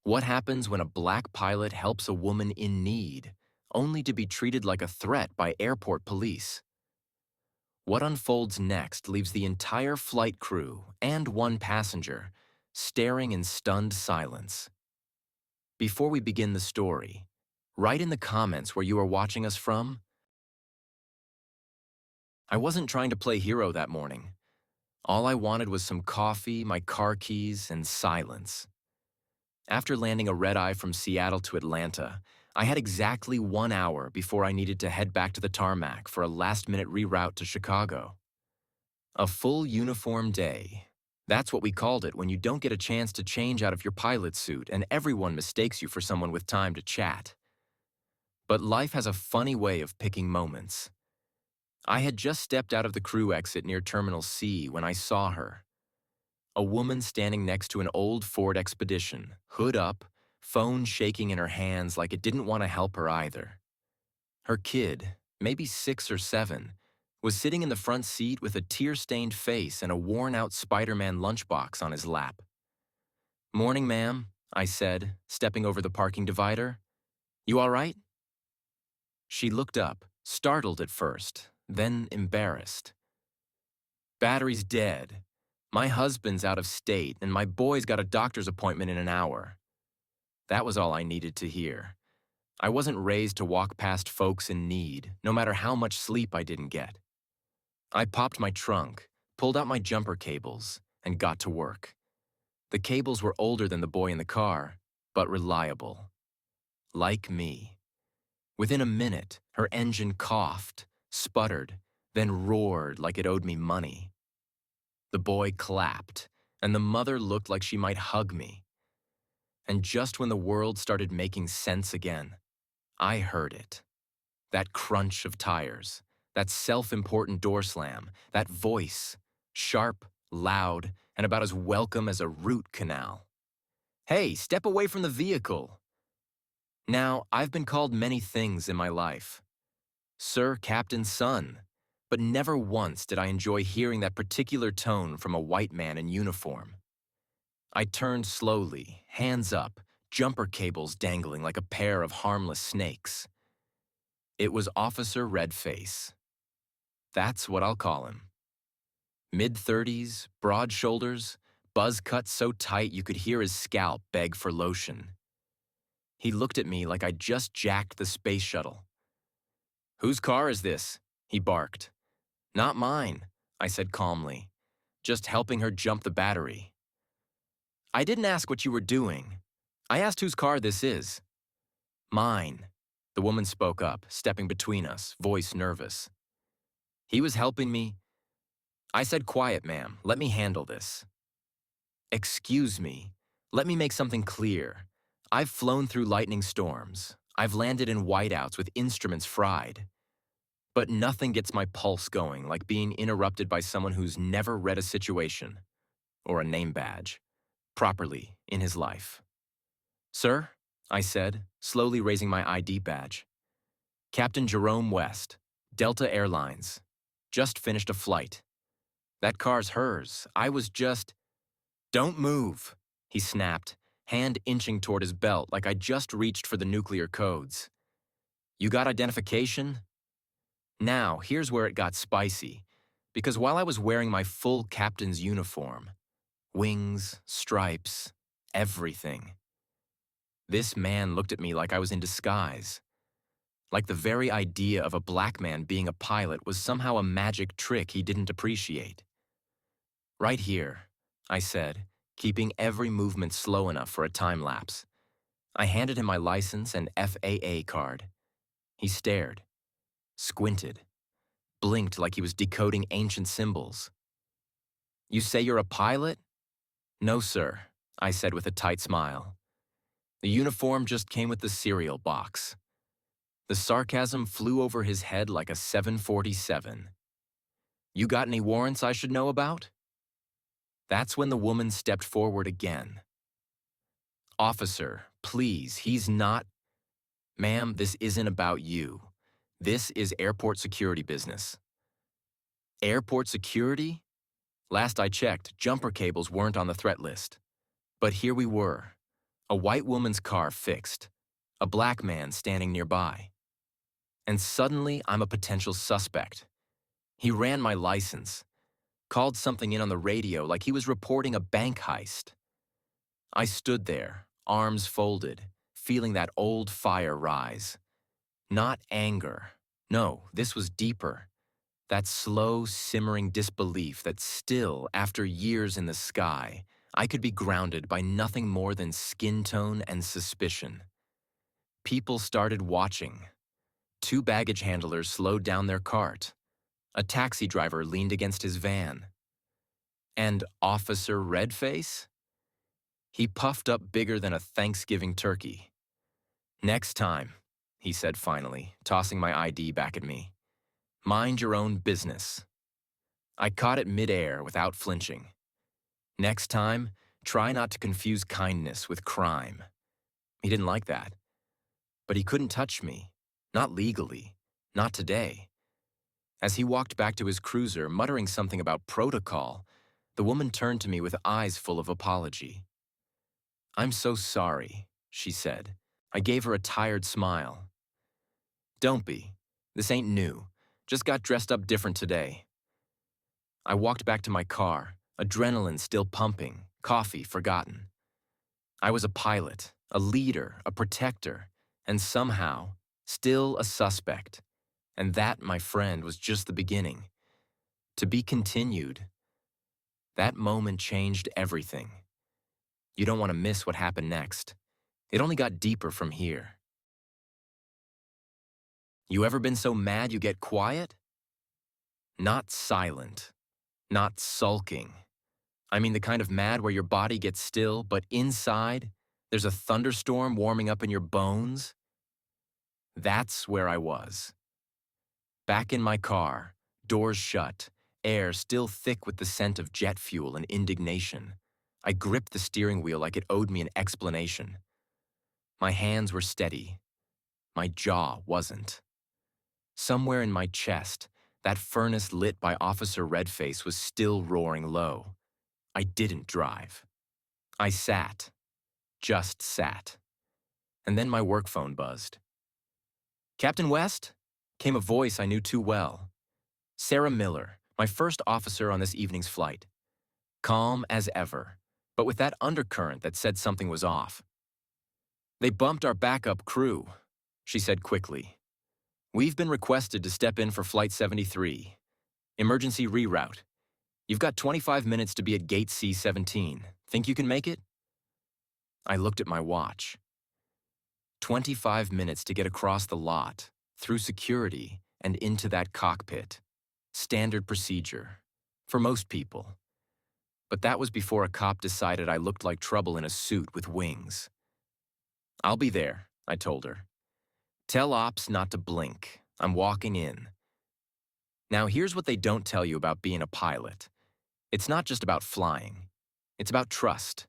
What happens when a black pilot helps a woman in need, only to be treated like a threat by airport police? What unfolds next leaves the entire flight crew and one passenger staring in stunned silence. Before we begin the story, write in the comments where you are watching us from. I wasn't trying to play hero that morning. All I wanted was some coffee, my car keys, and silence. After landing a red-eye from Seattle to Atlanta, I had exactly 1 hour before I needed to head back to the tarmac for a last-minute reroute to Chicago. A full uniform day. That's what we called it when you don't get a chance to change out of your pilot suit and everyone mistakes you for someone with time to chat. But life has a funny way of picking moments. I had just stepped out of the crew exit near Terminal C when I saw her. A woman standing next to an old Ford Expedition, hood up, phone shaking in her hands like it didn't want to help her either. Her kid, maybe 6 or 7, was sitting in the front seat with a tear-stained face and a worn-out Spider-Man lunchbox on his lap. "Morning, ma'am," I said, stepping over the parking divider. "You all right?" She looked up, startled at first, then embarrassed. "Battery's dead. My husband's out of state, and my boy's got a doctor's appointment in an hour." That was all I needed to hear. I wasn't raised to walk past folks in need, no matter how much sleep I didn't get. I popped my trunk, pulled out my jumper cables, and got to work. The cables were older than the boy in the car, but reliable. Like me. Within a minute, her engine coughed, sputtered, then roared like it owed me money. The boy clapped, and the mother looked like she might hug me. And just when the world started making sense again, I heard it. That crunch of tires, that self-important door slam, that voice, sharp, loud, and about as welcome as a root canal. "Hey, step away from the vehicle." Now, I've been called many things in my life. Sir Captain's son, but never once did I enjoy hearing that particular tone from a white man in uniform. I turned slowly, hands up, jumper cables dangling like a pair of harmless snakes. It was Officer Redface. That's what I'll call him. Mid-30s, broad shoulders, buzz cut so tight you could hear his scalp beg for lotion. He looked at me like I'd just jacked the space shuttle. "Whose car is this?" he barked. "Not mine," I said calmly, "just helping her jump the battery." "I didn't ask what you were doing. I asked whose car this is." "Mine," the woman spoke up, stepping between us, voice nervous. "He was helping me." I said, "Quiet, ma'am. Let me handle this." "Excuse me. Let me make something clear. I've flown through lightning storms. I've landed in whiteouts with instruments fried. But nothing gets my pulse going like being interrupted by someone who's never read a situation, or a name badge, properly in his life." "Sir," I said, slowly raising my ID badge. "Captain Jerome West, Delta Airlines. Just finished a flight. That car's hers. I was just—" "Don't move," he snapped, hand inching toward his belt like I just reached for the nuclear codes. "You got identification?" Now, here's where it got spicy, because while I was wearing my full captain's uniform, wings, stripes, everything, this man looked at me like I was in disguise. Like the very idea of a black man being a pilot was somehow a magic trick he didn't appreciate. "Right here," I said, keeping every movement slow enough for a time lapse. I handed him my license and FAA card. He stared, squinted, blinked like he was decoding ancient symbols. "You say you're a pilot?" "No, sir," I said with a tight smile. "The uniform just came with the cereal box." The sarcasm flew over his head like a 747. "You got any warrants I should know about?" That's when the woman stepped forward again. "Officer, please, he's not—" "Ma'am, this isn't about you. This is airport security business." Airport security? Last I checked, jumper cables weren't on the threat list. But here we were, A white woman's car fixed, a black man standing nearby. And suddenly, I'm a potential suspect. He ran my license, called something in on the radio like he was reporting a bank heist. I stood there, arms folded, feeling that old fire rise. Not anger. No, this was deeper. That slow, simmering disbelief that still, after years in the sky, I could be grounded by nothing more than skin tone and suspicion. People started watching. 2 baggage handlers slowed down their cart. A taxi driver leaned against his van. And Officer Redface? He puffed up bigger than a Thanksgiving turkey. "Next time," he said finally, tossing my ID back at me. "Mind your own business." I caught it midair without flinching. "Next time, try not to confuse kindness with crime." He didn't like that. But he couldn't touch me. Not legally. Not today. As he walked back to his cruiser, muttering something about protocol, the woman turned to me with eyes full of apology. "I'm so sorry," she said. I gave her a tired smile. "Don't be. This ain't new. Just got dressed up different today." I walked back to my car, adrenaline still pumping, coffee forgotten. I was a pilot, a leader, a protector, and somehow, still a suspect. And that, my friend, was just the beginning. To be continued. That moment changed everything. You don't want to miss what happened next. It only got deeper from here. You ever been so mad you get quiet? Not silent. Not sulking. I mean the kind of mad where your body gets still, but inside, there's a thunderstorm warming up in your bones. That's where I was. Back in my car, doors shut, air still thick with the scent of jet fuel and indignation. I gripped the steering wheel like it owed me an explanation. My hands were steady. My jaw wasn't. Somewhere in my chest, that furnace lit by Officer Redface was still roaring low. I didn't drive. I sat. Just sat. And then my work phone buzzed. "Captain West?" came a voice I knew too well. Sarah Miller, my first officer on this evening's flight. Calm as ever, but with that undercurrent that said something was off. "They bumped our backup crew," she said quickly. "We've been requested to step in for Flight 73. Emergency reroute. You've got 25 minutes to be at Gate C-17. Think you can make it?" I looked at my watch. 25 minutes to get across the lot, through security, and into that cockpit. Standard procedure. For most people. But that was before a cop decided I looked like trouble in a suit with wings. "I'll be there," I told her. "Tell ops not to blink. I'm walking in." Now here's what they don't tell you about being a pilot. It's not just about flying. It's about trust.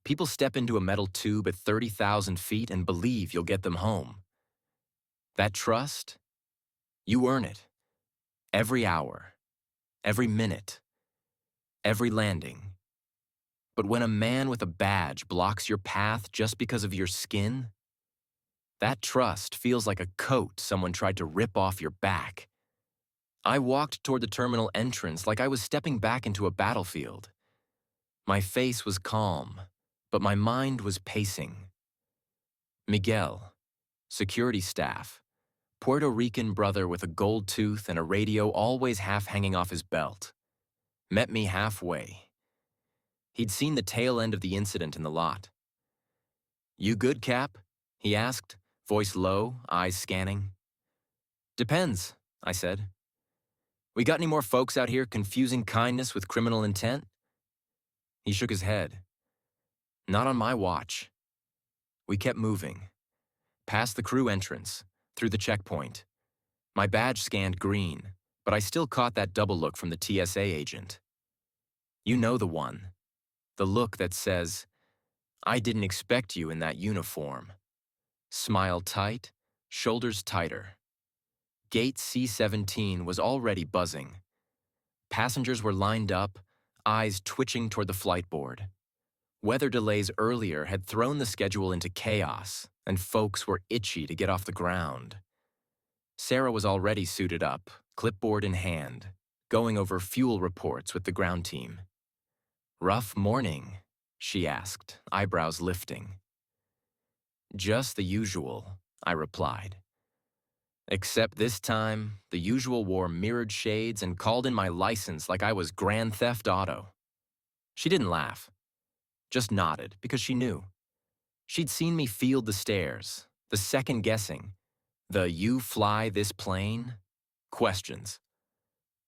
People step into a metal tube at 30,000 feet and believe you'll get them home. That trust? You earn it. Every hour. Every minute. Every landing. But when a man with a badge blocks your path just because of your skin, that trust feels like a coat someone tried to rip off your back. I walked toward the terminal entrance like I was stepping back into a battlefield. My face was calm, but my mind was pacing. Miguel, security staff, Puerto Rican brother with a gold tooth and a radio always half hanging off his belt, met me halfway. He'd seen the tail end of the incident in the lot. "You good, Cap?" he asked, voice low, eyes scanning. "Depends," I said. "We got any more folks out here confusing kindness with criminal intent?" He shook his head. "Not on my watch." We kept moving. Past the crew entrance, through the checkpoint. My badge scanned green, but I still caught that double look from the TSA agent. You know the one. The look that says, "I didn't expect you in that uniform." Smile tight, shoulders tighter. Gate C-17 was already buzzing. Passengers were lined up, eyes twitching toward the flight board. Weather delays earlier had thrown the schedule into chaos, and folks were itchy to get off the ground. Sarah was already suited up, clipboard in hand, going over fuel reports with the ground team. "Rough morning?" she asked, eyebrows lifting. "Just the usual," I replied. Except this time, the usual wore mirrored shades and called in my license like I was Grand Theft Auto. She didn't laugh, just nodded because she knew. She'd seen me field the stares, the second guessing, the "you fly this plane?" questions.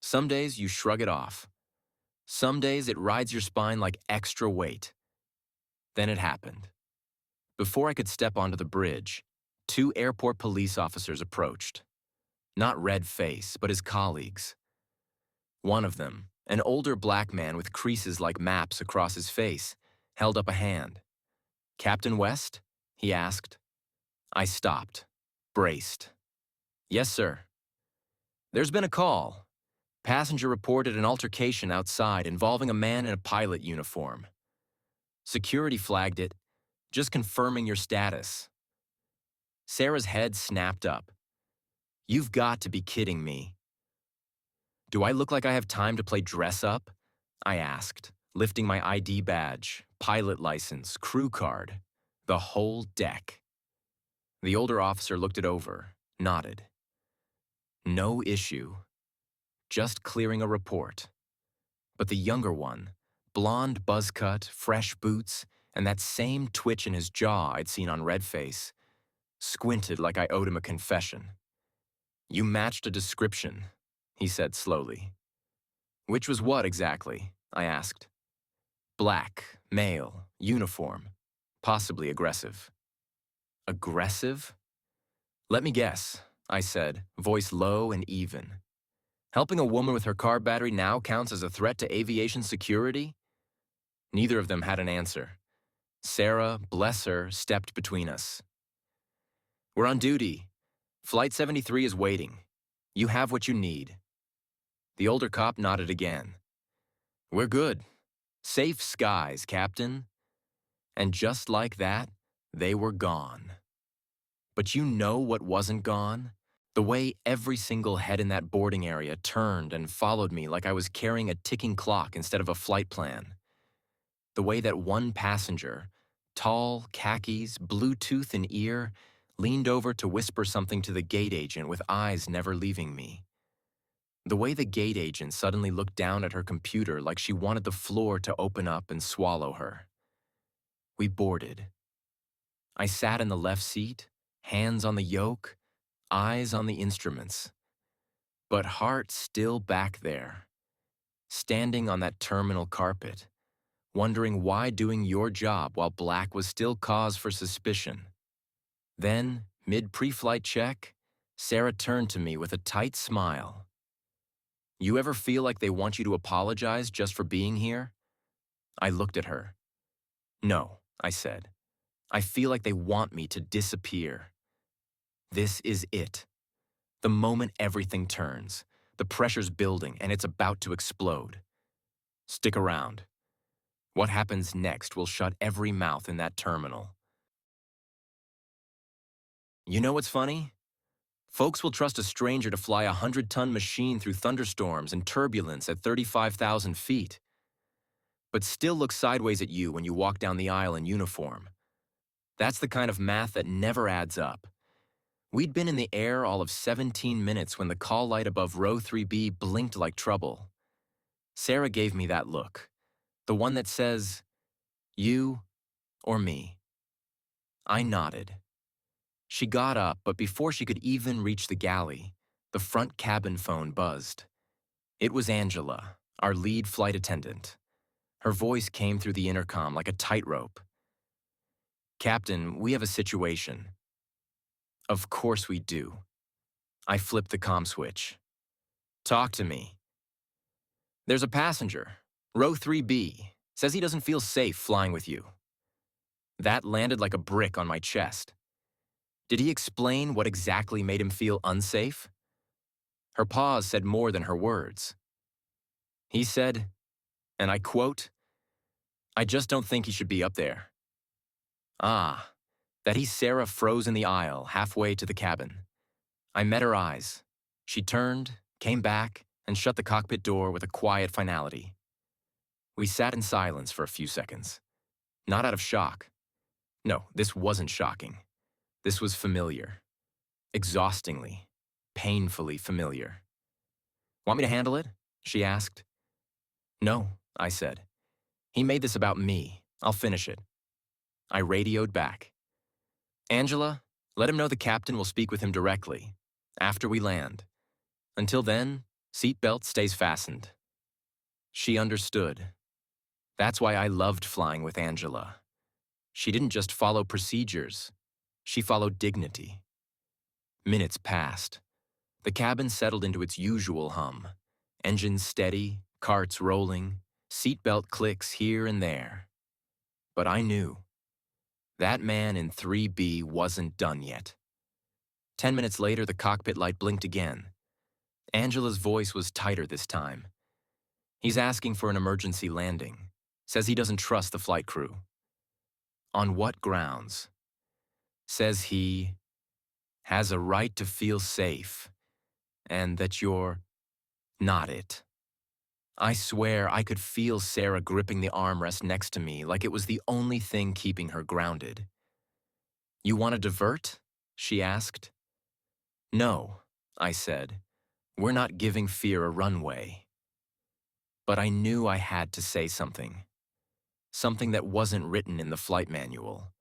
Some days you shrug it off. Some days it rides your spine like extra weight. Then it happened. Before I could step onto the bridge, 2 airport police officers approached. Not Red Face, but his colleagues. One of them, an older black man with creases like maps across his face, held up a hand. "Captain West?" he asked. I stopped, braced. "Yes, sir." "There's been a call. Passenger reported an altercation outside involving a man in a pilot uniform. Security flagged it, just confirming your status." Sarah's head snapped up. "You've got to be kidding me." "Do I look like I have time to play dress up?" I asked, lifting my ID badge, pilot license, crew card, the whole deck. The older officer looked it over, nodded. "No issue. Just clearing a report." But the younger one, blonde buzz cut, fresh boots, and that same twitch in his jaw I'd seen on Redface, squinted like I owed him a confession. "You matched a description," he said slowly. "Which was what exactly?" I asked. "Black, male, uniform, possibly aggressive." "Aggressive?" "Let me guess," I said, voice low and even. "Helping a woman with her car battery now counts as a threat to aviation security?" Neither of them had an answer. Sarah, bless her, stepped between us. "We're on duty. Flight 73 is waiting. You have what you need." The older cop nodded again. "We're good. Safe skies, Captain." And just like that, they were gone. But you know what wasn't gone? The way every single head in that boarding area turned and followed me like I was carrying a ticking clock instead of a flight plan. The way that one passenger, tall, khakis, Bluetooth in ear, leaned over to whisper something to the gate agent with eyes never leaving me. The way the gate agent suddenly looked down at her computer like she wanted the floor to open up and swallow her. We boarded. I sat in the left seat, hands on the yoke, eyes on the instruments. But heart still back there, standing on that terminal carpet, wondering why doing your job while black was still cause for suspicion. Then, mid-pre-flight check, Sarah turned to me with a tight smile. "You ever feel like they want you to apologize just for being here?" I looked at her. "No," I said. "I feel like they want me to disappear." This is it. The moment everything turns, the pressure's building and it's about to explode. Stick around. What happens next will shut every mouth in that terminal. You know what's funny? Folks will trust a stranger to fly a 100-ton machine through thunderstorms and turbulence at 35,000 feet, but still look sideways at you when you walk down the aisle in uniform. That's the kind of math that never adds up. We'd been in the air all of 17 minutes when the call light above row 3B blinked like trouble. Sarah gave me that look, the one that says, "You or me." I nodded. She got up, but before she could even reach the galley, the front cabin phone buzzed. It was Angela, our lead flight attendant. Her voice came through the intercom like a tightrope. "Captain, we have a situation." "Of course we do." I flipped the comm switch. "Talk to me." "There's a passenger, row 3B, says he doesn't feel safe flying with you." That landed like a brick on my chest. Did he explain what exactly made him feel unsafe? Her pause said more than her words. He said, and I quote, I just don't think he should be up there. Ah, that he's Sarah froze in the aisle halfway to the cabin. I met her eyes. She turned, came back, and shut the cockpit door with a quiet finality. We sat in silence for a few seconds. Not out of shock. No, this wasn't shocking. This was familiar. Exhaustingly, painfully familiar. Want me to handle it? She asked. No, I said. He made this about me. I'll finish it. I radioed back. Angela, let him know the captain will speak with him directly, after we land. Until then, seatbelt stays fastened. She understood. That's why I loved flying with Angela. She didn't just follow procedures. She followed dignity. Minutes passed. The cabin settled into its usual hum. Engines steady, carts rolling, seatbelt clicks here and there. But I knew. That man in 3B wasn't done yet. 10 minutes later, the cockpit light blinked again. Angela's voice was tighter this time. He's asking for an emergency landing. Says he doesn't trust the flight crew. On what grounds? Says he has a right to feel safe, and that you're not it. I swear I could feel Sarah gripping the armrest next to me like it was the only thing keeping her grounded. You want to divert? She asked. No, I said. We're not giving fear a runway. But I knew I had to say something. Something that wasn't written in the flight manual.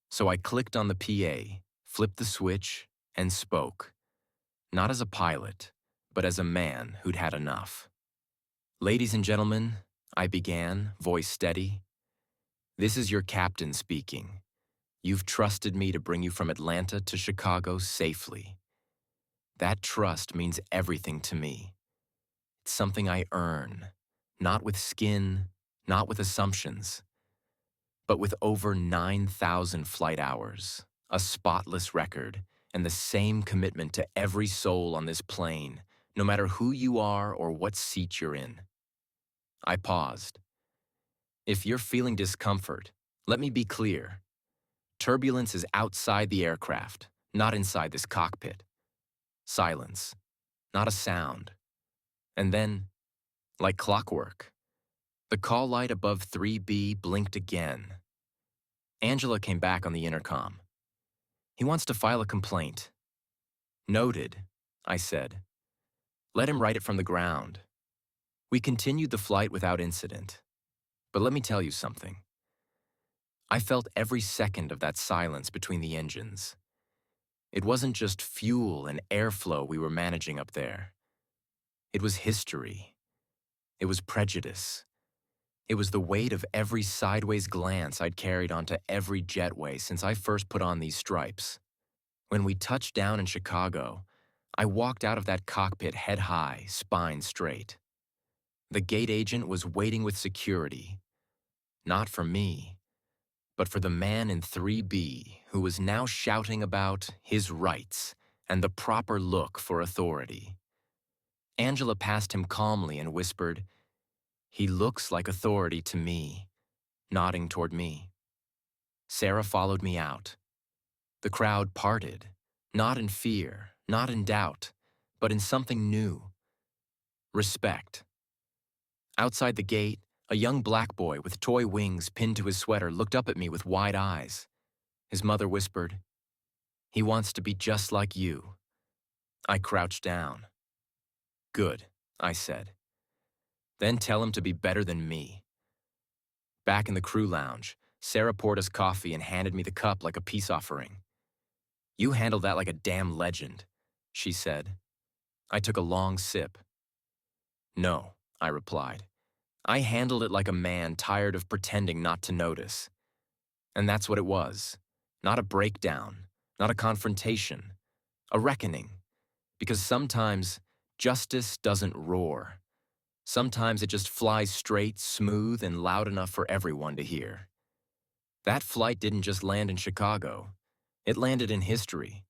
So I clicked on the PA, flipped the switch, and spoke. Not as a pilot, but as a man who'd had enough. Ladies and gentlemen, I began, voice steady. This is your captain speaking. You've trusted me to bring you from Atlanta to Chicago safely. That trust means everything to me. It's something I earn, not with skin, not with assumptions, but with over 9,000 flight hours, a spotless record, and the same commitment to every soul on this plane, no matter who you are or what seat you're in. I paused. If you're feeling discomfort, let me be clear. Turbulence is outside the aircraft, not inside this cockpit. Silence, not a sound. And then, like clockwork, the call light above 3B blinked again. Angela came back on the intercom. He wants to file a complaint. Noted, I said. Let him write it from the ground. We continued the flight without incident. But let me tell you something. I felt every second of that silence between the engines. It wasn't just fuel and airflow we were managing up there. It was history. It was prejudice. It was the weight of every sideways glance I'd carried onto every jetway since I first put on these stripes. When we touched down in Chicago, I walked out of that cockpit head high, spine straight. The gate agent was waiting with security, not for me, but for the man in 3B who was now shouting about his rights and the proper look for authority. Angela passed him calmly and whispered, "He looks like authority to me," nodding toward me. Sarah followed me out. The crowd parted, not in fear, not in doubt, but in something new. Respect. Outside the gate, a young black boy with toy wings pinned to his sweater looked up at me with wide eyes. His mother whispered, "He wants to be just like you." I crouched down. "Good," I said. "Then tell him to be better than me." Back in the crew lounge, Sarah poured us coffee and handed me the cup like a peace offering. "You handled that like a damn legend," she said. I took a long sip. "No," I replied. "I handled it like a man tired of pretending not to notice." And that's what it was. Not a breakdown, not a confrontation, a reckoning. Because sometimes justice doesn't roar. Sometimes it just flies straight, smooth, and loud enough for everyone to hear. That flight didn't just land in Chicago. It landed in history.